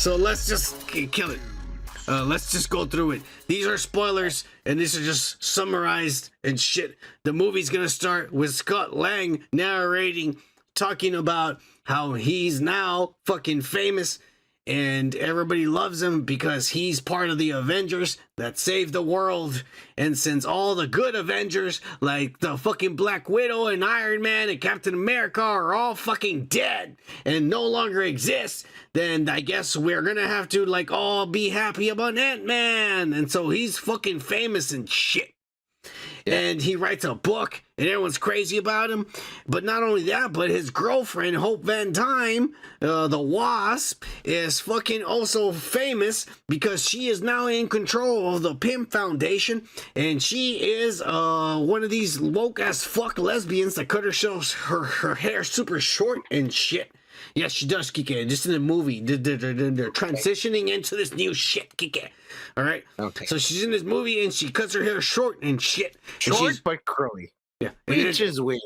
So let's just kill it. Let's just go through it. These are spoilers, and these are just summarized and shit. The movie's gonna start with Scott Lang narrating, talking about how he's now fucking famous, and everybody loves him because he's part of the Avengers that saved the world. And since all the good Avengers, like the fucking Black Widow and Iron Man and Captain America, are all fucking dead and no longer exist, then I guess we're gonna have to like all be happy about Ant-Man. And so he's fucking famous and shit. And he writes a book, and everyone's crazy about him. But not only that, but his girlfriend, Hope Van Dyne, the Wasp, is fucking also famous because she is now in control of the Pimp Foundation. And she is one of these woke-ass fuck lesbians that cut her hair super short and shit. Yes, she does, Kike. Just in the movie, they're transitioning into this new shit, Kike. All right? Okay. So she's in this movie, and she cuts her hair short and shit. Short but curly. Yeah. Which is weird.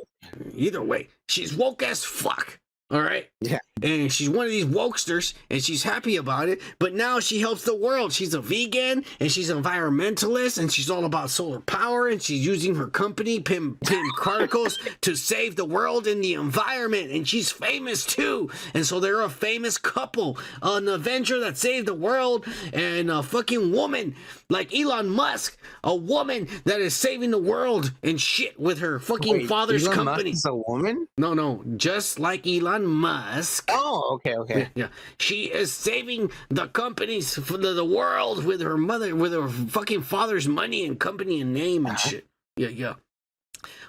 Either way, she's woke as fuck. All right? Yeah. And she's one of these wokesters, and she's happy about it, but now she helps the world. She's a vegan, and she's an environmentalist, and she's all about solar power, and she's using her company, Pim Particles, to save the world and the environment, and she's famous too. And so they're a famous couple, an Avenger that saved the world, and a fucking woman like Elon Musk, a woman that is saving the world and shit with her fucking father's Elon company. Musk is a woman? No, just like Elon Musk. Oh, okay. Yeah. She is saving the companies for the world with her mother, with her fucking father's money and company and name and shit. Yeah.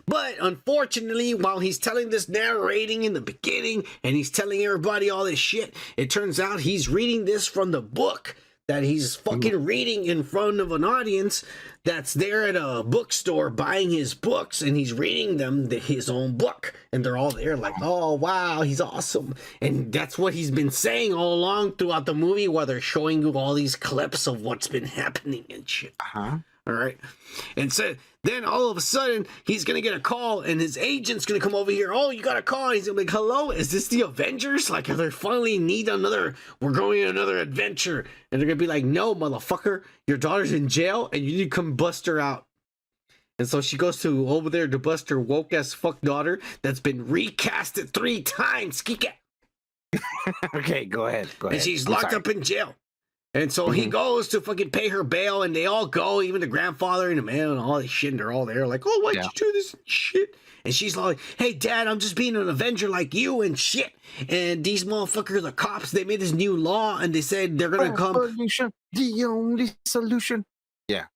But unfortunately, while he's telling this narrating in the beginning and he's telling everybody all this shit, it turns out he's reading this from the book that he's fucking reading in front of an audience that's there at a bookstore buying his books, and he's reading them his own book, and they're all there like, oh wow, he's awesome. And that's what he's been saying all along throughout the movie, while they're showing you all these clips of what's been happening and shit. All right. And so then all of a sudden he's going to get a call, and his agent's going to come over here. Oh, you got a call. And he's going to be like, hello, is this the Avengers? Like, they finally need we're going on another adventure. And they're going to be like, no, motherfucker, your daughter's in jail and you need to come bust her out. And so she goes over there to bust her woke ass fuck daughter that's been recasted 3 times. Kike. Okay, go ahead. And she's locked up in jail. And so he goes to fucking pay her bail, and they all go, even the grandfather and the man and all this shit, and they're all there like, oh, why'd you do this shit? And she's like, hey, Dad, I'm just being an Avenger like you and shit. And these motherfuckers, the cops, they made this new law, and they said they're going to come. The only solution. Yeah.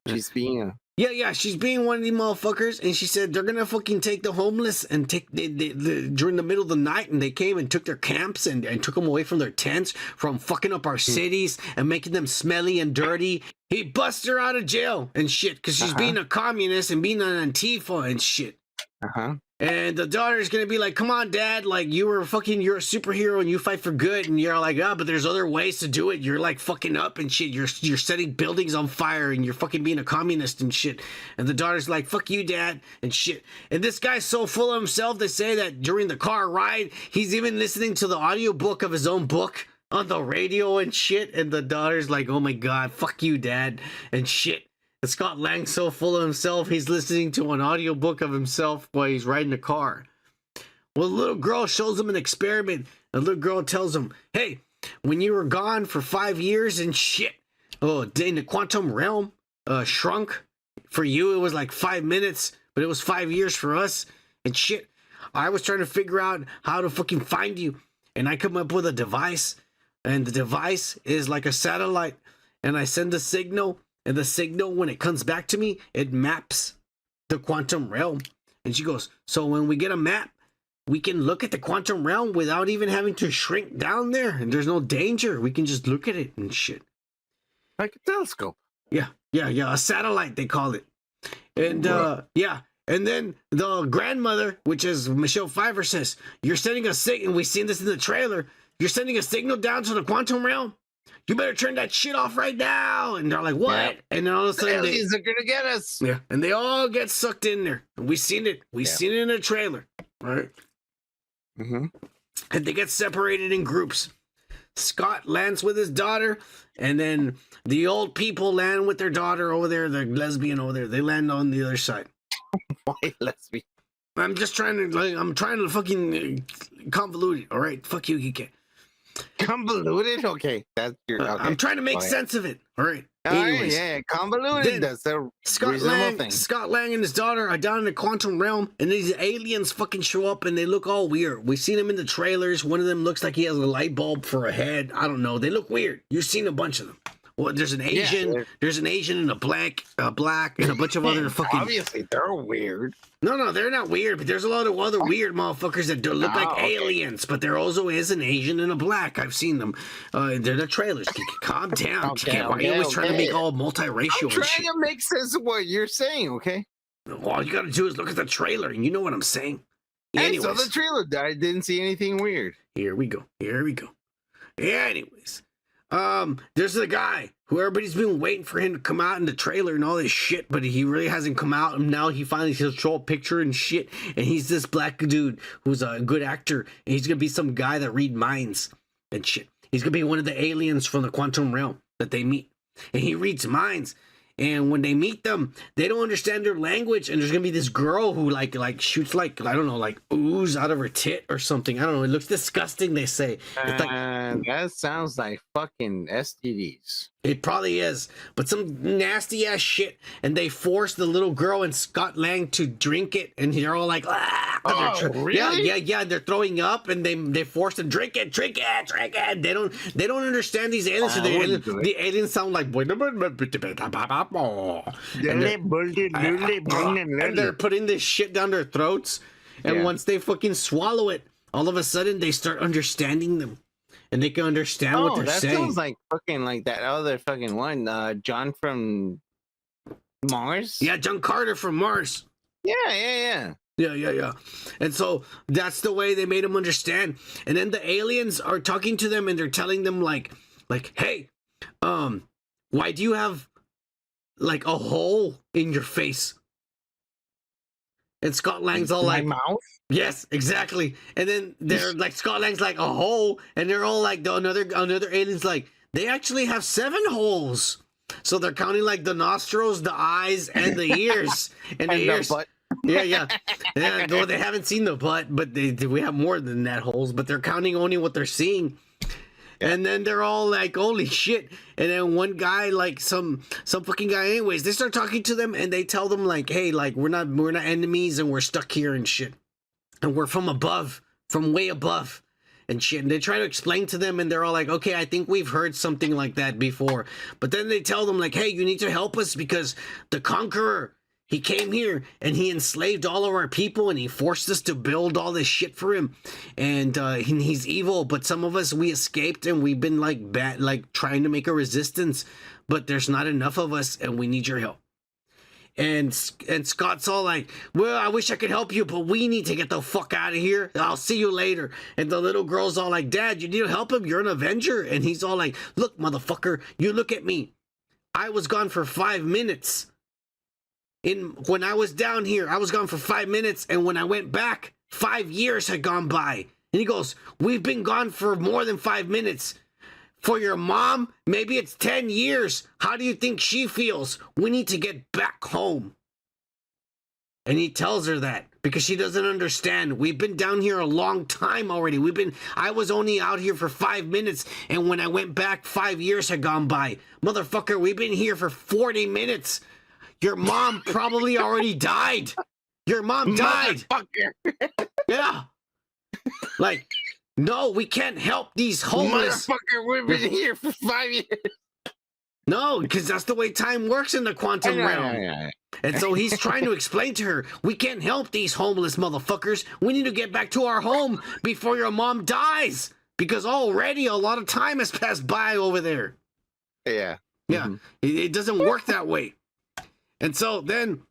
She's being a... Yeah, she's being one of these motherfuckers, and she said they're gonna fucking take the homeless and take during the middle of the night, and they came and took their camps and took them away from their tents, from fucking up our cities and making them smelly and dirty. He busts her out of jail and shit because she's being a communist and being an Antifa and shit. And the daughter's gonna be like, come on, Dad, like you're a superhero and you fight for good, and you're like, but there's other ways to do it. You're like fucking up and shit. You're setting buildings on fire and you're fucking being a communist and shit. And the daughter's like, fuck you, Dad, and shit. And this guy's so full of himself, they say that during the car ride, he's even listening to the audiobook of his own book on the radio and shit. And the daughter's like, oh my God, fuck you, Dad, and shit. And Scott Lang's so full of himself, he's listening to an audiobook of himself while he's riding the car. Well, the little girl shows him an experiment. The little girl tells him, hey, when you were gone for 5 years and shit, in the quantum realm shrunk. For you, it was like 5 minutes, but it was 5 years for us and shit. I was trying to figure out how to fucking find you, and I come up with a device, and the device is like a satellite, and I send a signal. And the signal, when it comes back to me, it maps the quantum realm. And she goes, so when we get a map, we can look at the quantum realm without even having to shrink down there. And there's no danger. We can just look at it and shit. Like a telescope. Yeah. A satellite, they call it. And, And then the grandmother, which is Michelle Pfeiffer, says, you're sending a signal, and we've seen this in the trailer, you're sending a signal down to the quantum realm? You better turn that shit off right now. And they're like, what? Yeah. And then all of a sudden, the aliens are gonna get us. Yeah, and they all get sucked in there. And we've seen it. We've seen it in the trailer. All right. And they get separated in groups. Scott lands with his daughter, and then the old people land with their daughter over there. The lesbian over there. They land on the other side. Why lesbian? I'm just trying to fucking convolute it. All right, fuck you, Geek. Convoluted? Okay, that's your. Okay. I'm trying to make sense of it. All right. Anyways, yeah, convoluted. That's a reasonable thing. Scott Lang and his daughter are down in the quantum realm, and these aliens fucking show up, and they look all weird. We've seen them in the trailers. One of them looks like he has a light bulb for a head. I don't know. They look weird. You've seen a bunch of them. Well, there's an Asian. Yeah, there's an Asian and a black, and a bunch of other fucking. Obviously, they're weird. No, they're not weird. But there's a lot of other weird motherfuckers that do look like aliens. But there also is an Asian and a black. I've seen them. They're the trailers. Calm down. Why are you always trying to make all multiracial? I'm trying to make sense of what you're saying. Okay. All you gotta do is look at the trailer, and you know what I'm saying. Anyways. I saw the trailer. I didn't see anything weird. Here we go. Anyways. There's the guy who everybody's been waiting for him to come out in the trailer and all this shit, but he really hasn't come out, and now he finally he'll show a picture and shit, and he's this black dude who's a good actor, and he's gonna be some guy that read minds and shit. He's gonna be one of the aliens from the quantum realm that they meet, and he reads minds. And when they meet them, they don't understand their language. And there's gonna be this girl who like shoots like, I don't know, like ooze out of her tit or something. I don't know. It looks disgusting. They say. It's like, that sounds like fucking STDs. It probably is, but some nasty ass shit. And they force the little girl and Scott Lang to drink it, and they're all like, ah! Really? Yeah. They're throwing up, and they force to drink it. They don't understand these aliens. So the aliens sound like, and they're putting this shit down their throats. And once they fucking swallow it, all of a sudden they start understanding them. And they can understand what they're saying. That sounds like fucking like that other fucking one, John from Mars. Yeah, John Carter from Mars. Yeah. And so that's the way they made him understand. And then the aliens are talking to them, and they're telling them like, hey, why do you have like a hole in your face? And Scott Lang's all like, mouth? Yes, exactly. And then they're like, Scott Lang's like, a hole, and they're all like, another alien's like, they actually have 7 holes. So they're counting like the nostrils, the eyes, and the ears, and the ears. The butt. Yeah. Well, they haven't seen the butt, but we have more than that holes. But they're counting only what they're seeing. And then they're all like, holy shit. And then one guy, like some fucking guy, anyways, they start talking to them, and they tell them like, hey, like we're not enemies, and we're stuck here and shit. And we're from above, from way above and shit. And they try to explain to them, and they're all like, okay, I think we've heard something like that before. But then they tell them like, hey, you need to help us because the Conqueror, he came here and he enslaved all of our people, and he forced us to build all this shit for him. And he's evil, but some of us, we escaped, and we've been like bad, like trying to make a resistance, but there's not enough of us, and we need your help. And Scott's all like, well, I wish I could help you, but we need to get the fuck out of here. I'll see you later. And the little girl's all like, Dad, you need to help him. You're an Avenger. And he's all like, look, motherfucker, you look at me. I was gone for 5 minutes. When I was down here, I was gone for 5 minutes. And when I went back, 5 years had gone by. And he goes, we've been gone for more than 5 minutes. For your mom, maybe it's 10 years. How do you think she feels? We need to get back home. And he tells her that because she doesn't understand. We've been down here a long time already. I was only out here for 5 minutes, and when I went back, 5 years had gone by. Motherfucker, we've been here for 40 minutes. Your mom probably already died. Your mom died. Yeah. Like, no, we can't help these homeless. Motherfucker, we've been here for 5 years. No, because that's the way time works in the quantum realm. And so he's trying to explain to her, we can't help these homeless motherfuckers. We need to get back to our home before your mom dies. Because already a lot of time has passed by over there. Yeah. Yeah. Mm-hmm. It doesn't work that way. And so then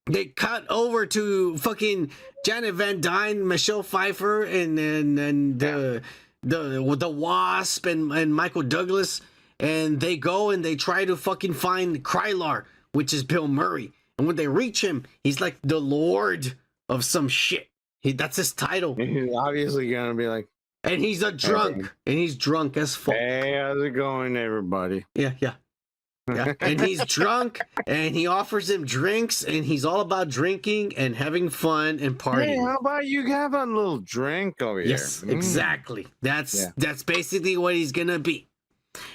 they cut over to fucking Janet Van Dyne, Michelle Pfeiffer, and the Wasp and Michael Douglas, and they go and they try to fucking find Krylar, which is Bill Murray. And when they reach him, he's like the Lord of some shit. That's his title. He's obviously gonna be like, And he's a drunk. And he's drunk as fuck. Hey, how's it going, everybody? Yeah. And he's drunk, and he offers him drinks, and he's all about drinking and having fun and partying. Hey, how about you have a little drink over here? Yes, exactly. That's basically what he's gonna be.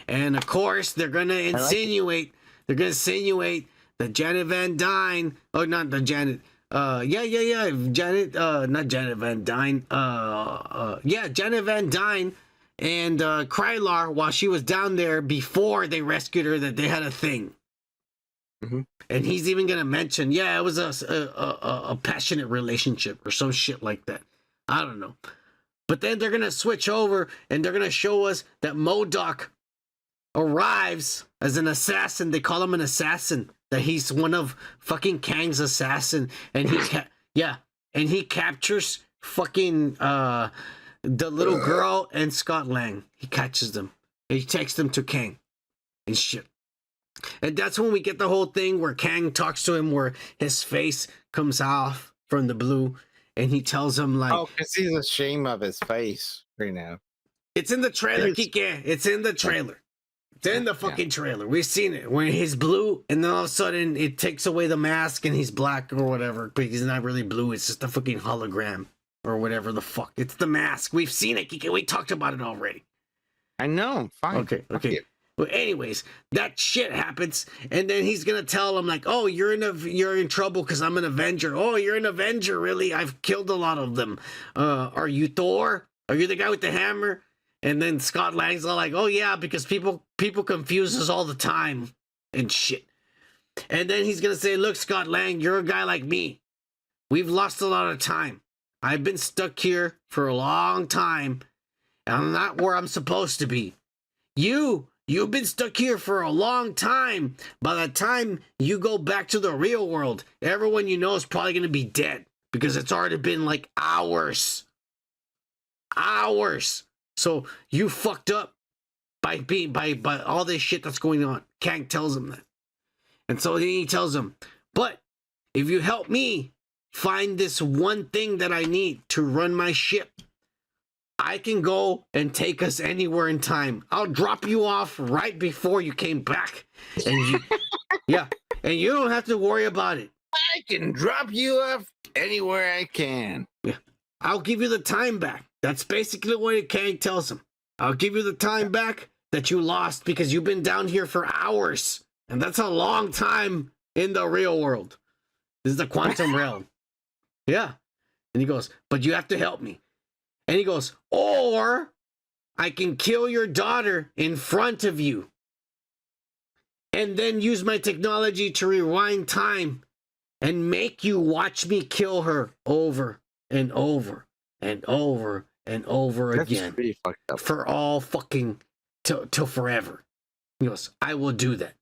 And of course, they're gonna insinuate that Janet Van Dyne, oh, not the Janet. Janet, not Janet Van Dyne. Janet Van Dyne and Krylar, while she was down there before they rescued her, that they had a thing. Mm-hmm. And he's even gonna mention, it was a passionate relationship or some shit like that. I don't know. But then they're gonna switch over and they're gonna show us that MODOK arrives as an assassin. They call him an assassin. That he's one of fucking Kang's assassin, and he captures fucking the little girl and Scott Lang. He catches them. He takes them to Kang and shit. And that's when we get the whole thing where Kang talks to him, where his face comes off from the blue, and he tells him like, "Oh, because he's ashamed of his face right now." It's in the trailer, Kike. It's in the trailer. It's in the fucking trailer. We've seen it when he's blue, and then all of a sudden it takes away the mask and he's black or whatever. But he's not really blue. It's just a fucking hologram or whatever the fuck. It's the mask. We've seen it, Kike. We talked about it already. I know. Fine. Okay. Well, anyways, that shit happens, and then he's gonna tell him like, "Oh, you're in trouble because I'm an Avenger. Oh, you're an Avenger, really? I've killed a lot of them. Are you Thor? Are you the guy with the hammer?" And then Scott Lang's all like, "Oh yeah, because people confuse us all the time and shit." And then he's gonna say, "Look, Scott Lang, you're a guy like me. We've lost a lot of time. I've been stuck here for a long time, and I'm not where I'm supposed to be. You've been stuck here for a long time. By the time you go back to the real world, everyone you know is probably gonna be dead because it's already been like hours. So you fucked up by all this shit that's going on." Kang tells him that. And so then he tells him, "But if you help me find this one thing that I need to run my ship, I can go and take us anywhere in time. I'll drop you off right before you came back. And and you don't have to worry about it. I can drop you off anywhere I can. Yeah. I'll give you the time back." That's basically what Kang tells him. "I'll give you the time back that you lost because you've been down here for hours. And that's a long time in the real world. This is the quantum realm." Yeah. And he goes, "But you have to help me." And he goes, "Or I can kill your daughter in front of you and then use my technology to rewind time and make you watch me kill her over and over and over and over again for all fucking till forever." He goes, "I will do that."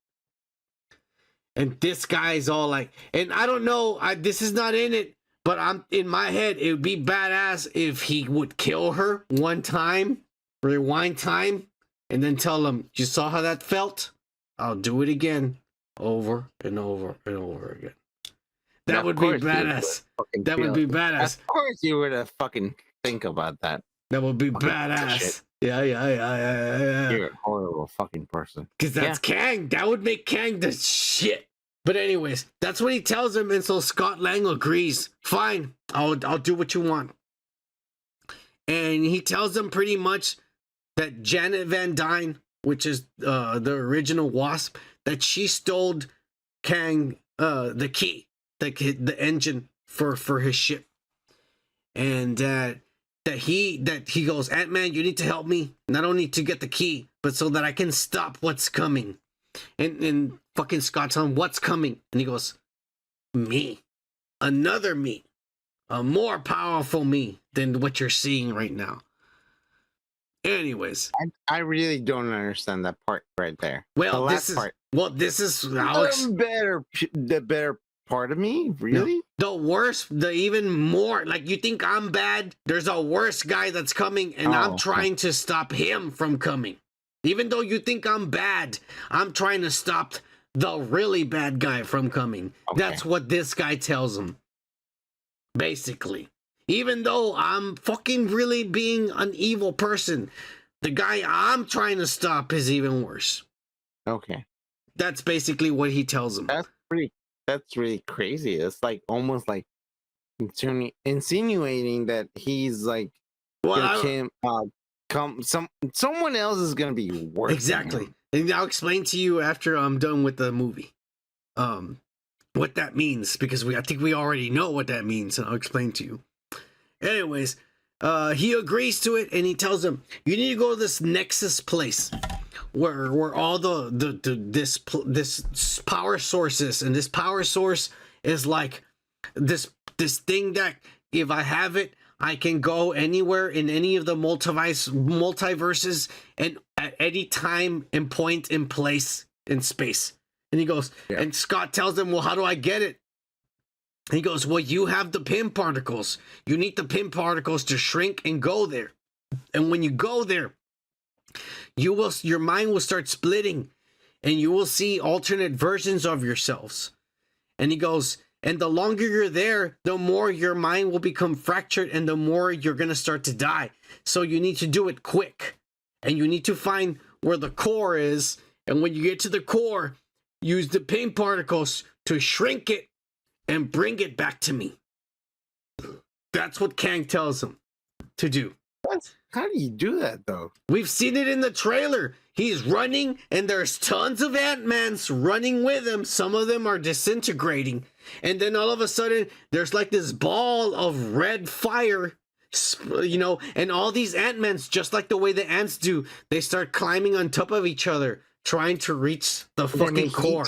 And this guy's all like, and I don't know, this is not in it, but I'm in my head, it would be badass if he would kill her one time, rewind time, and then tell him, "You saw how that felt? I'll do it again, over and over and over again." That would be badass. That would be badass. Of course you would have fucking think about that. That would be badass. Yeah. You're a horrible fucking person. Because that's Kang. That would make Kang the shit. But anyways, that's what he tells him, and so Scott Lang agrees. "Fine, I'll do what you want." And he tells him pretty much that Janet Van Dyne, which is the original Wasp, that she stole Kang the key, the engine for his ship, and that he goes, "Ant-Man, you need to help me, not only to get the key, but so that I can stop what's coming." And fucking Scott's on, "What's coming?" And he goes, "Me, another me, a more powerful me than what you're seeing right now." Anyways, I really don't understand that part right there. Well, this is how the better part of me, really? No, the worst, the even more, like, you think I'm bad, there's a worse guy that's coming, and I'm trying to stop him from coming. Even though you think I'm bad, I'm trying to stop the really bad guy from coming. Okay. That's what this guy tells him. Basically. even though I'm fucking really being an evil person, the guy I'm trying to stop is even worse. Okay. That's basically what he tells him. That's really crazy. It's like almost like insinuating that he's like someone else is gonna be worse. Exactly. And I'll explain to you after I'm done with the movie. What that means, because I think we already know what that means, and I'll explain to you. Anyways, he agrees to it, and he tells him, you need to go to this Nexus place where all this power source is, and this power source is like this thing that if I have it, I can go anywhere in any of the multiverses and at any time and point in place in space. And he goes, and Scott tells him, well, how do I get it? And he goes, well, you have the pin particles. You need the pin particles to shrink and go there. And when you go there, your mind will start splitting and you will see alternate versions of yourselves. And he goes, and the longer you're there, the more your mind will become fractured and the more you're going to start to die. So you need to do it quick. And you need to find where the core is. And when you get to the core, use the pin particles to shrink it and bring it back to me. That's what Kang tells him to do. How do you do that, though? We've seen it in the trailer. He's running, and there's tons of Ant-Mans running with him. Some of them are disintegrating. And then all of a sudden, there's like this ball of red fire, you know, and all these Ant-Mans, just like the way the ants do, they start climbing on top of each other, trying to reach the fucking core.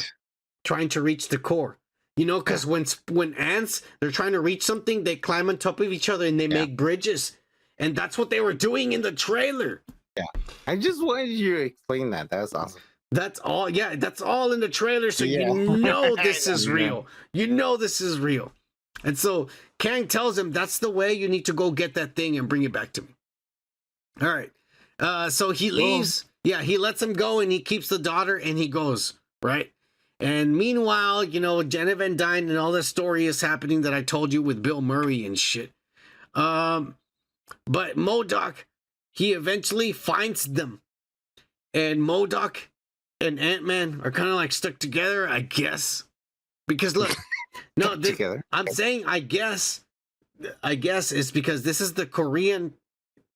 Trying to reach the core. You know, because when ants, they're trying to reach something, they climb on top of each other and they make bridges. And that's what they were doing in the trailer. Yeah. I just wanted you to explain that. That was awesome. That's all. Yeah, that's all in the trailer. So you know this is real. You know this is real. And so Kang tells him that's the way you need to go get that thing and bring it back to me. All right. So he leaves. Yeah, he lets him go and he keeps the daughter and he goes, right? And meanwhile, you know, Janet Van Dyne and all this story is happening that I told you with Bill Murray and shit. But MODOK, he eventually finds them. And MODOK and Ant-Man are kind of like stuck together, I guess. Because look, no, I'm saying I guess it's because this is the Korean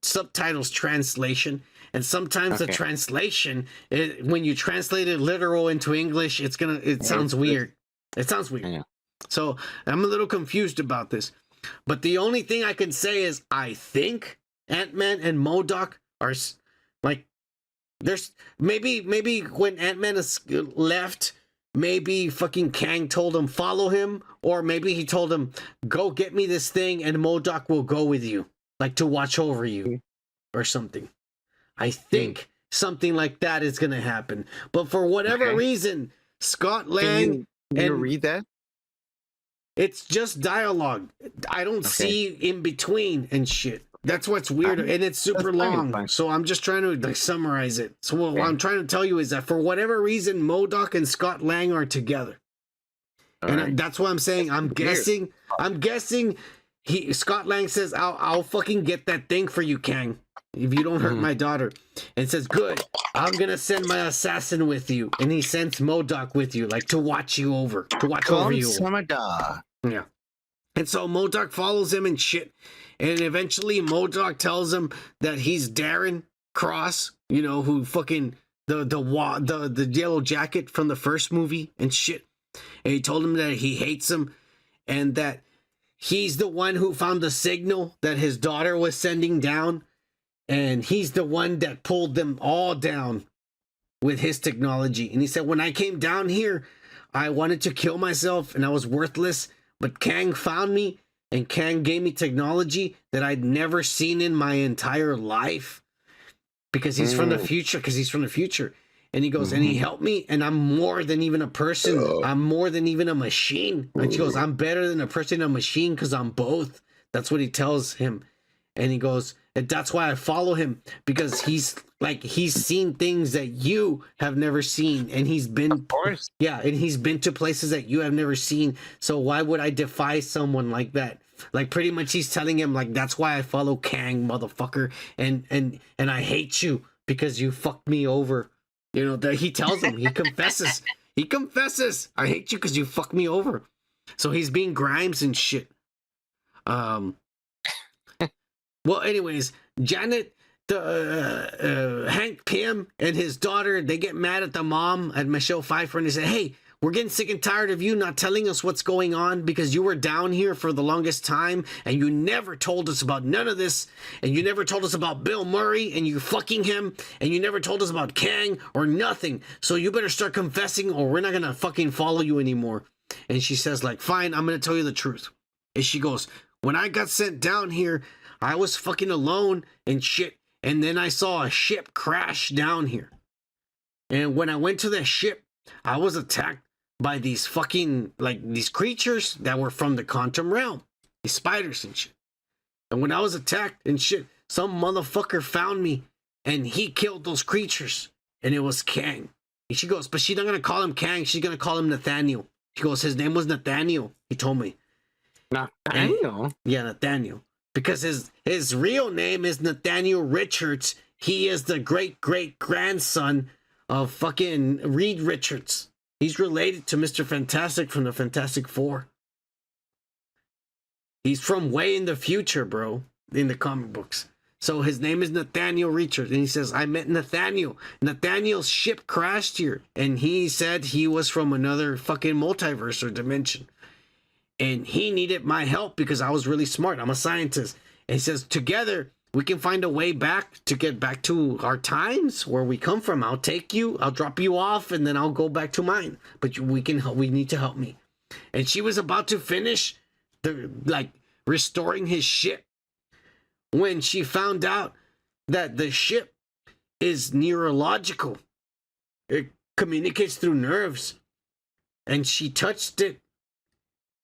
subtitles translation. And sometimes the translation, when you translate it literal into English, it sounds weird. It sounds weird. Yeah. So I'm a little confused about this. But the only thing I can say is I think Ant-Man and MODOK are like, there's maybe when Ant-Man is left, maybe fucking Kang told him follow him, or maybe he told him go get me this thing and MODOK will go with you, like to watch over you or something. I think something like that is going to happen. But for whatever reason, Scott Lang... Can you read that? It's just dialogue. I don't see in between and shit. That's what's weird. And it's super long. So I'm just trying to like summarize it. So what I'm trying to tell you is that for whatever reason, MODOK and Scott Lang are together. And that's what I'm saying. I'm guessing Scott Lang says, I'll fucking get that thing for you, Kang, if you don't hurt my daughter. And says, good, I'm gonna send my assassin with you. And he sends MODOK with you, like to watch you over, over you. Yeah. And so MODOK follows him and shit. And eventually MODOK tells him that he's Darren Cross, you know, who fucking the yellow jacket from the first movie and shit. And he told him that he hates him and that he's the one who found the signal that his daughter was sending down. And he's the one that pulled them all down with his technology. And he said, when I came down here, I wanted to kill myself and I was worthless. But Kang found me and Kang gave me technology that I'd never seen in my entire life. Because he's from the future. And he goes, and he helped me. And I'm more than even a person. I'm more than even a machine. And she goes, I'm better than a person and a machine because I'm both. That's what he tells him. And he goes, and that's why I follow him, because he's seen things that you have never seen, and he's been, of course, and he's been to places that you have never seen. So why would I defy someone like that? Like pretty much he's telling him like that's why I follow Kang, motherfucker, and I hate you because you fucked me over. You know, that he tells him, he confesses. He confesses, I hate you because you fucked me over. So he's being Grimes and shit. Well, anyways, Janet, the Hank Pym and his daughter, they get mad at the mom, at Michelle Pfeiffer, and they say, hey, we're getting sick and tired of you not telling us what's going on because you were down here for the longest time and you never told us about none of this, and you never told us about Bill Murray and you fucking him, and you never told us about Kang or nothing. So you better start confessing or we're not gonna fucking follow you anymore. And she says like, fine, I'm gonna tell you the truth. And she goes, when I got sent down here, I was fucking alone and shit. And then I saw a ship crash down here. And when I went to the ship, I was attacked by these fucking, like, these creatures that were from the quantum realm. These spiders and shit. And when I was attacked and shit, some motherfucker found me and he killed those creatures. And it was Kang. And she goes, but she's not going to call him Kang. She's going to call him Nathaniel. She goes, his name was Nathaniel. He told me. Nathaniel? Yeah, Nathaniel. Because his real name is Nathaniel Richards. He is the great-great-grandson of fucking Reed Richards. He's related to Mr. Fantastic from the Fantastic Four. He's from way in the future, bro, in the comic books. So his name is Nathaniel Richards. And he says, I met Nathaniel. Nathaniel's ship crashed here. And he said he was from another fucking multiverse or dimension. And he needed my help because I was really smart. I'm a scientist. And he says, together, we can find a way back to get back to our times where we come from. I'll take you, I'll drop you off, and then I'll go back to mine. But we need to help me. And she was about to finish restoring his ship when she found out that the ship is neurological. It communicates through nerves. And she touched it.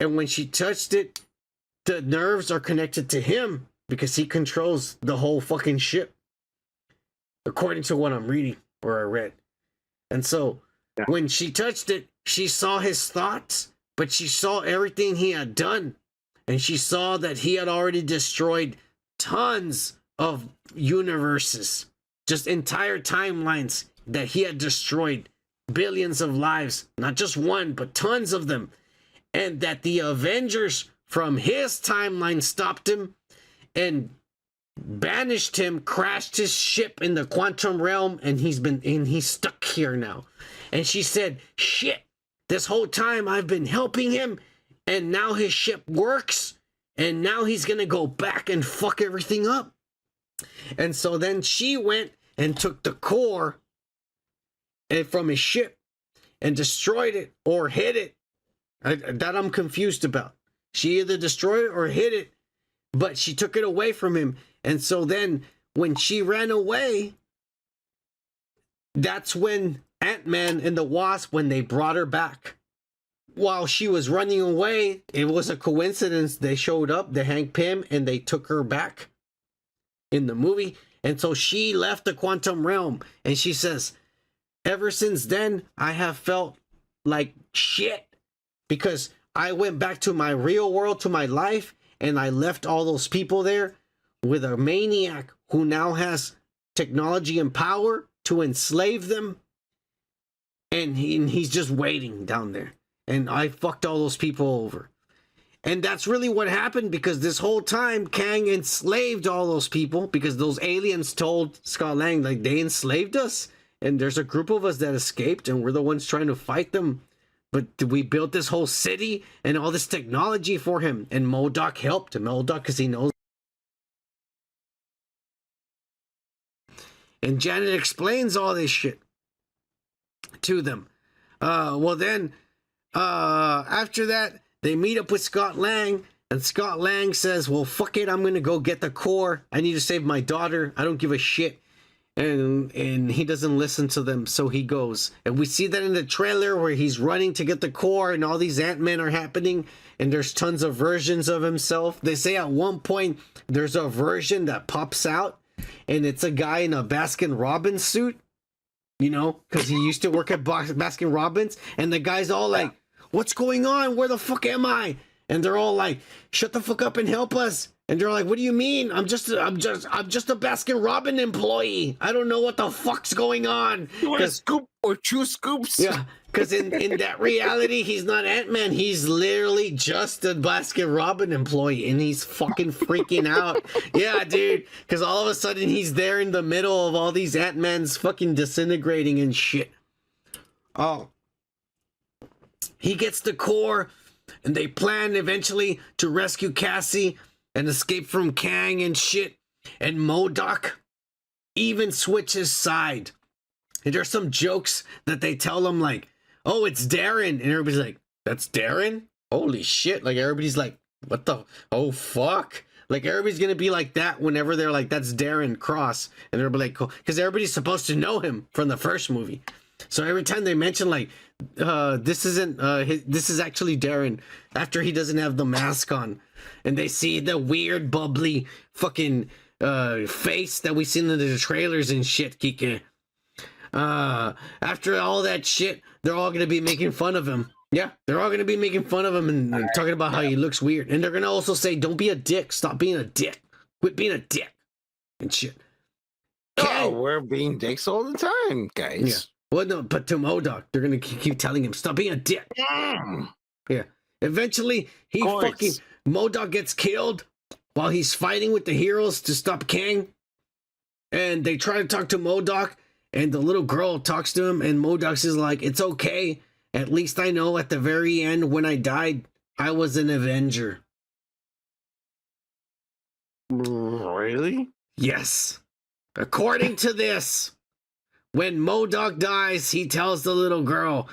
And when she touched it, the nerves are connected to him because he controls the whole fucking ship. According to what I'm reading or I read. And so when she touched it, she saw his thoughts, but she saw everything he had done. And she saw that he had already destroyed tons of universes, just entire timelines that he had destroyed, billions of lives, not just one, but tons of them. And that the Avengers from his timeline stopped him and banished him, crashed his ship in the quantum realm, and he's stuck here now. And she said, shit, this whole time I've been helping him, and now his ship works, and now he's gonna go back and fuck everything up. And so then she went and took the core from his ship and destroyed it or hid it. That I'm confused about. She either destroyed it or hid it, but she took it away from him. And so then when she ran away, that's when Ant-Man and the Wasp, when they brought her back. While she was running away, it was a coincidence. They showed up, the Hank Pym, and they took her back in the movie. And so she left the quantum realm. And she says, ever since then, I have felt like shit. Because I went back to my real world, to my life, and I left all those people there with a maniac who now has technology and power to enslave them. And he's just waiting down there. And I fucked all those people over. And that's really what happened, because this whole time, Kang enslaved all those people because those aliens told Scott Lang, like, they enslaved us. And there's a group of us that escaped, and we're the ones trying to fight them. But we built this whole city and all this technology for him. And MODOK helped him. MODOK, because he knows. And Janet explains all this shit to them. Well, then, after that, they meet up with Scott Lang. And Scott Lang says, well, fuck it. I'm going to go get the core. I need to save my daughter. I don't give a shit. And he doesn't listen to them, so he goes. And we see that in the trailer where he's running to get the core and all these Ant-Men are happening, and there's tons of versions of himself. They say at one point there's a version that pops out and it's a guy in a Baskin-Robbins suit, you know, because he used to work at Baskin-Robbins, and the guy's all like, what's going on? Where the fuck am I? And they're all like, shut the fuck up and help us. And they're like, what do you mean? I'm just a Baskin Robin employee. I don't know what the fuck's going on. You want a scoop or 2 scoops? Yeah, because in that reality, he's not Ant-Man. He's literally just a Baskin Robin employee, and he's fucking freaking out. Yeah, dude, because all of a sudden he's there in the middle of all these Ant-Mans fucking disintegrating and shit. Oh. He gets the core, and they plan eventually to rescue Cassie and escape from Kang and shit. And MODOK even switches side. And there's some jokes that they tell him like, oh, it's Darren. And everybody's like, that's Darren? Holy shit. Like everybody's like, what the, oh fuck. Like everybody's going to be like that whenever they're like, that's Darren Cross. And they'll be like, cool. Because everybody's supposed to know him from the first movie. So every time they mention like, this isn't, this is actually Darren after he doesn't have the mask on. And they see the weird, bubbly fucking face that we seen in the trailers and shit, Kike. After all that shit, they're all gonna be making fun of him. Yeah, they're all gonna be making fun of him and talking about how he looks weird. And they're gonna also say, don't be a dick. Stop being a dick. Quit being a dick. And shit. Oh, we're being dicks all the time, guys. Yeah. Well, no, but to MODOK, they're gonna keep telling him, stop being a dick. Yeah. Eventually, MODOK gets killed while he's fighting with the heroes to stop Kang. And they try to talk to MODOK, and the little girl talks to him, and MODOK is like, it's okay. At least I know at the very end when I died, I was an Avenger. Really? Yes. According to this, when MODOK dies, he tells the little girl,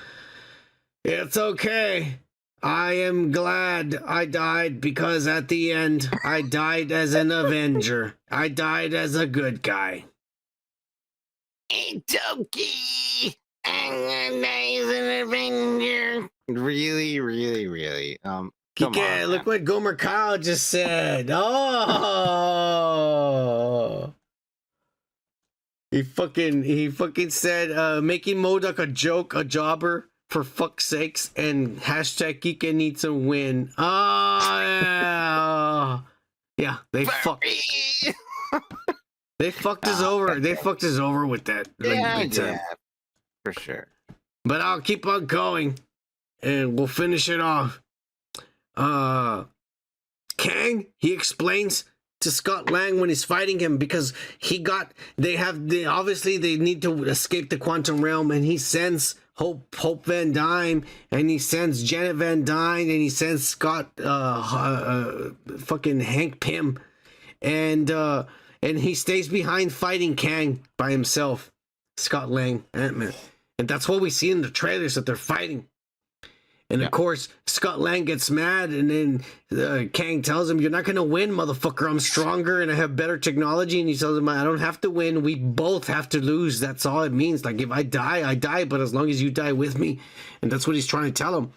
it's okay. I am glad I died because at the end, I died as an Avenger. I died as a good guy. It's okay. I'm an Avenger. Really, really, really. Come on. Look what Gomer Kyle just said. Oh. He fucking said, making MODOK a joke, a jobber. For fuck's sakes, and hashtag Kike needs a win. Oh, yeah, they fucked us over. They fucked us over with that. Yeah, for sure. But I'll keep on going, and we'll finish it off. Kang, he explains to Scott Lang when he's fighting him because obviously they need to escape the quantum realm, and he sends Hope Van Dyne, and he sends Janet Van Dyne, and he sends Scott fucking Hank Pym, and he stays behind fighting Kang by himself. Scott Lang, Ant-Man, and that's what we see in the trailers, that they're fighting. And of course, Scott Lang gets mad, and then Kang tells him, you're not going to win, motherfucker. I'm stronger and I have better technology. And he tells him, I don't have to win. We both have to lose. That's all it means. Like, if I die, I die. But as long as you die with me. And that's what he's trying to tell him.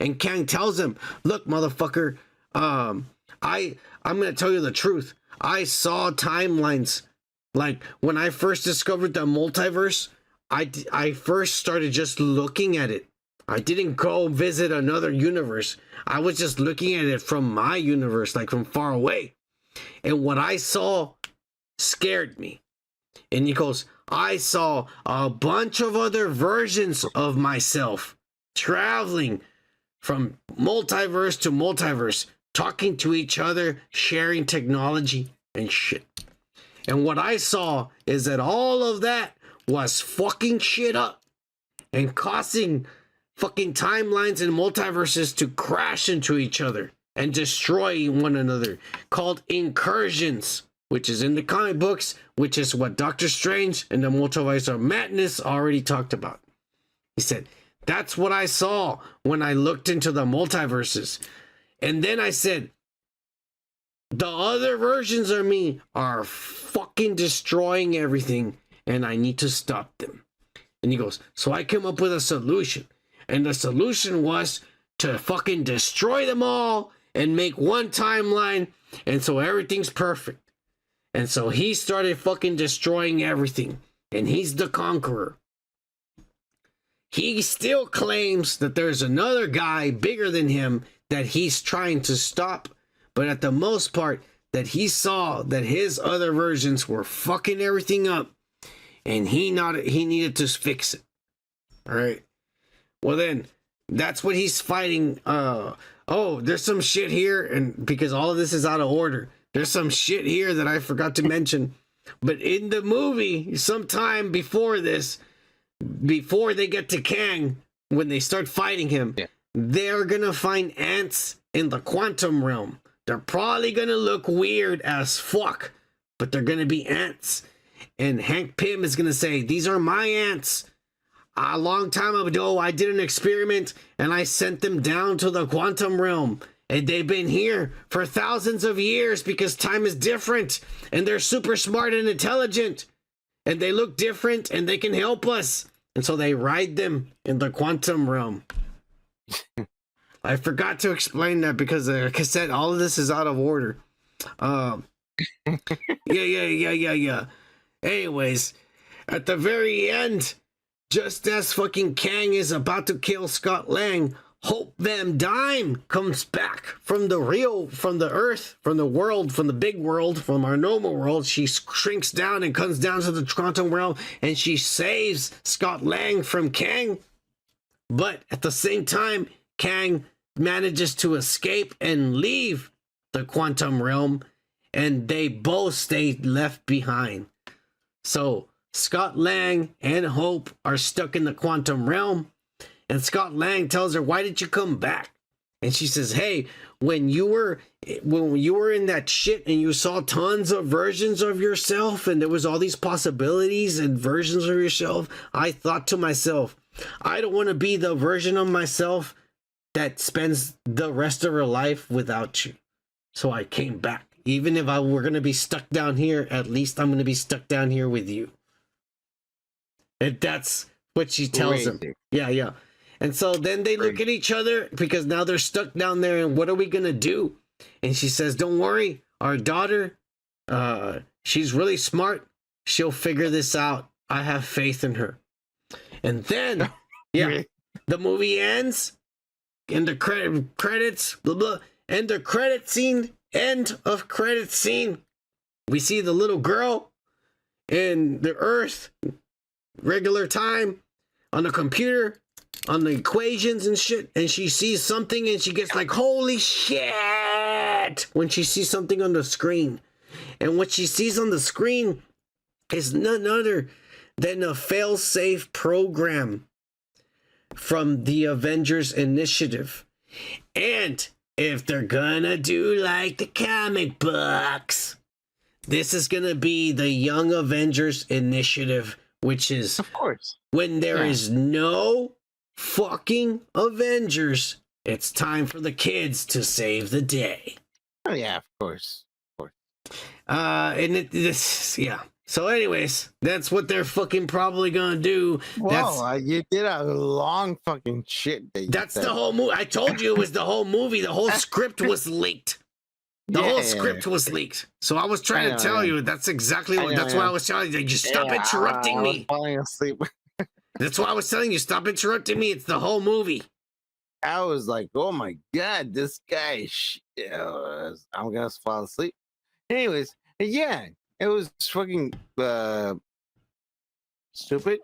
And Kang tells him, look, motherfucker, I'm going to tell you the truth. I saw timelines. Like, when I first discovered the multiverse, I first started just looking at it. I didn't go visit another universe. I was just looking at it from my universe, like from far away. And what I saw scared me. And he goes, I saw a bunch of other versions of myself traveling from multiverse to multiverse, talking to each other, sharing technology and shit. And what I saw is that all of that was fucking shit up and causing fucking timelines and multiverses to crash into each other and destroy one another, called incursions, which is in the comic books, which is what Doctor Strange and the Multiverse of Madness already talked about. He said, that's what I saw when I looked into the multiverses. And then I said, the other versions of me are fucking destroying everything, and I need to stop them. And he goes, so I came up with a solution. And the solution was to fucking destroy them all and make one timeline. And so everything's perfect. And so he started fucking destroying everything. And he's the conqueror. He still claims that there's another guy bigger than him that he's trying to stop, but at the most part that he saw that his other versions were fucking everything up, and he needed to fix it. All right. Well then, that's what he's fighting. Oh, there's some shit here, and because all of this is out of order, there's some shit here that I forgot to mention. But in the movie, sometime before this, before they get to Kang, when they start fighting him, they're gonna find ants in the quantum realm. They're probably gonna look weird as fuck, but they're gonna be ants. And Hank Pym is gonna say, "These are my ants. A long time ago, I did an experiment and I sent them down to the quantum realm. And they've been here for thousands of years because time is different. And they're super smart and intelligent. And they look different and they can help us." And so they ride them in the quantum realm. I forgot to explain that because, like I said, all of this is out of order. Yeah. Anyways, at the very end, just as fucking Kang is about to kill Scott Lang, Hope Van Dyne comes back from the earth, from the world, from the big world, from our normal world. She shrinks down and comes down to the quantum realm, and she saves Scott Lang from Kang. But at the same time, Kang manages to escape and leave the quantum realm, and they both stay left behind. So Scott Lang and Hope are stuck in the quantum realm, and Scott Lang tells her, "Why did you come back?" And she says, "Hey, when you were in that shit and you saw tons of versions of yourself and there was all these possibilities and versions of yourself, I thought to myself, I don't want to be the version of myself that spends the rest of her life without you. So I came back. Even if I were going to be stuck down here, at least I'm going to be stuck down here with you." And that's what she tells him. Yeah. And so then they look at each other because now they're stuck down there, and what are we going to do? And she says, "Don't worry, our daughter, she's really smart. She'll figure this out. I have faith in her." And then, the movie ends, and the credits, blah, blah, and the credit scene, end of credit scene. We see the little girl in the Earth, regular time, on the computer, on the equations and shit, and she sees something and she gets like, "Holy shit," when she sees something on the screen. And what she sees on the screen is none other than a fail-safe program from the Avengers Initiative. And if they're gonna do like the comic books, this is gonna be the Young Avengers Initiative, which is, of course, when there is no fucking Avengers, it's time for the kids to save the day. Oh yeah, of course. So anyways, that's what they're fucking probably gonna do. Whoa, you did a long fucking shit. That's the whole movie. I told you it was the whole movie. The whole script was leaked. The whole script was leaked. So I was trying to tell you. That's exactly what. That's why I was telling you. Just stop interrupting me. Falling asleep. That's why I was telling you. Stop interrupting me. It's the whole movie. I was like, oh my god, this guy. I'm gonna fall asleep. Anyways, yeah, it was fucking stupid.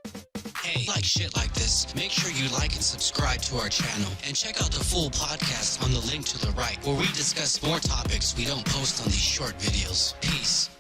Hey, like shit like this, make sure you like and subscribe to our channel and check out the full podcast on the link to the right, where we discuss more topics we don't post on these short videos. Peace.